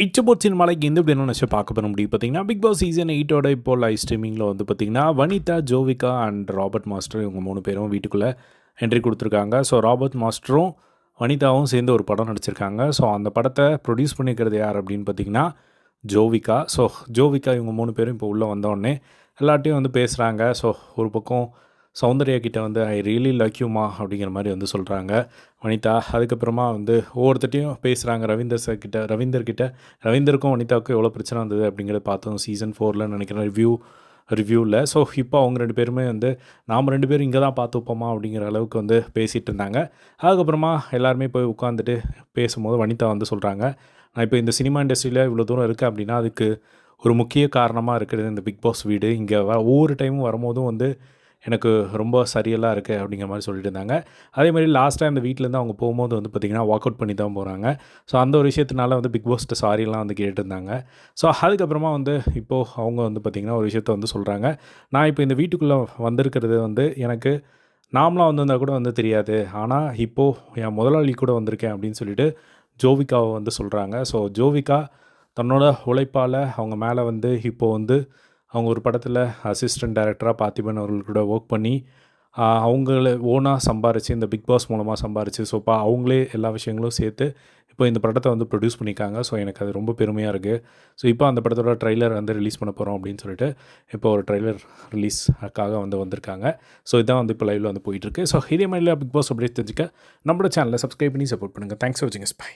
இச்சபோட் சினிமாலைக்கு எந்த இப்படி என்ன பார்க்க போகிற முடியும் பார்த்தீங்கன்னா, பிக் பாஸ் சீசன் 8ஓட இப்போ லைவ் ஸ்ட்ரீமிங்கில் வந்து பார்த்தீங்கன்னா, Vanitha, Jovika and Robert master இவங்க 3 பேரும் வீட்டுக்குள்ளே என்ட்ரி கொடுத்துருக்காங்க. ஸோ ராபர்ட் மாஸ்டரும் வனிதாவும் சேர்ந்து ஒரு படம் நடிச்சிருக்காங்க. ஸோ அந்த படத்தை ப்ரொடியூஸ் பண்ணிக்கிறது யார் அப்படின்னு பார்த்தீங்கன்னா ஜோவிகா. ஸோ ஜோவிகா இவங்க 3 பேரும் இப்போ உள்ளே வந்தோடனே எல்லாட்டையும் வந்து பேசுகிறாங்க. ஸோ ஒரு பக்கம் சௌந்தர்யா கிட்ட வந்து ஐ ரியலி லைக் யூமா அப்படிங்கிற மாதிரி வந்து சொல்கிறாங்க வனிதா. அதுக்கப்புறமா வந்து ஒவ்வொருத்தட்டையும் பேசுகிறாங்க ரவீந்தர்கிட்ட. ரவீந்தருக்கும் வனிதாவுக்கும் எவ்வளோ பிரச்சனை வந்தது அப்படிங்கிறத பார்த்தோம் சீசன் 4ல் நினைக்கிறேன் ரிவ்யூவில். ஸோ இப்போ அவங்க 2 பேருமே வந்து நாம் 2 பேரும் இங்கே தான் பார்த்து வைப்போமா அப்படிங்கிற அளவுக்கு வந்து பேசிகிட்டு இருந்தாங்க. அதுக்கப்புறமா எல்லாருமே போய் உட்காந்துட்டு பேசும்போது வனிதா வந்து சொல்கிறாங்க, நான் இப்போ இந்த சினிமா இண்டஸ்ட்ரியில் இவ்வளோ தூரம் இருக்கேன் அப்படின்னா அதுக்கு ஒரு முக்கிய காரணமாக இருக்கிறது இந்த பிக் பாஸ் வீடு. இங்கே ஒவ்வொரு டைமும் வரும்போதும் வந்து எனக்கு ரொம்ப சரியெல்லாம் இருக்குது அப்படிங்கிற மாதிரி சொல்லிட்டு இருந்தாங்க. அதே மாதிரி லாஸ்ட்டாக அந்த வீட்டிலேருந்து அவங்க போகும்போது வந்து பார்த்திங்கன்னா வாக் அவுட் பண்ணி தான் போகிறாங்க. ஸோ அந்த ஒரு விஷயத்தினால வந்து பிக் பாஸ்ட்டு சாரிலாம் வந்து கேட்டிருந்தாங்க. ஸோ அதுக்கப்புறமா வந்து இப்போது அவங்க வந்து பார்த்திங்கன்னா ஒரு விஷயத்த வந்து சொல்கிறாங்க, நான் இப்போ இந்த வீட்டுக்குள்ளே வந்திருக்கிறது வந்து எனக்கு நாமளாக வந்திருந்தால் கூட வந்து தெரியாது, ஆனால் இப்போது என் முதலாளி கூட வந்திருக்கேன் அப்படின்னு சொல்லிட்டு ஜோவிகாவை வந்து சொல்கிறாங்க. ஸோ ஜோவிகா தன்னோட உழைப்பால் அவங்க மேலே வந்து இப்போது வந்து அவங்க ஒரு படத்தில் அசிஸ்டன்ட் டைரக்டராக பார்த்திபன் அவர்கள் கூட ஒர்க் பண்ணி அவங்கள ஓனாக சம்பாரித்து இந்த பிக் பாஸ் மூலமாக சம்பாரித்து ஸோ அவங்களே எல்லா விஷயங்களும் சேர்த்து இப்போ இந்த படத்தை வந்து ப்ரொடியூஸ் பண்ணியிருக்காங்க. ஸோ எனக்கு அது ரொம்ப பெருமையாக இருக்குது. ஸோ இப்போ அந்த படத்தோட ட்ரெய்லர் வந்து ரிலீஸ் பண்ண போகிறோம் அப்படின்னு சொல்லிட்டு இப்போ ஒரு ட்ரெய்லர் ரிலீஸ்க்காக வந்து வந்திருக்காங்க. ஸோ இதான் வந்து இப்போ லைவில் வந்து போயிட்டுருக்கு. ஸோ இதே மாதிரிலாம் பிக் பாஸ் அப்படியே தெரிஞ்சுக்க நம்மளோட சேனலை சப்ஸ்கிரைப் பண்ணி சப்போர்ட் பண்ணுங்கள். தேங்க்ஸ் ஃபார் வாட்சிங். பை.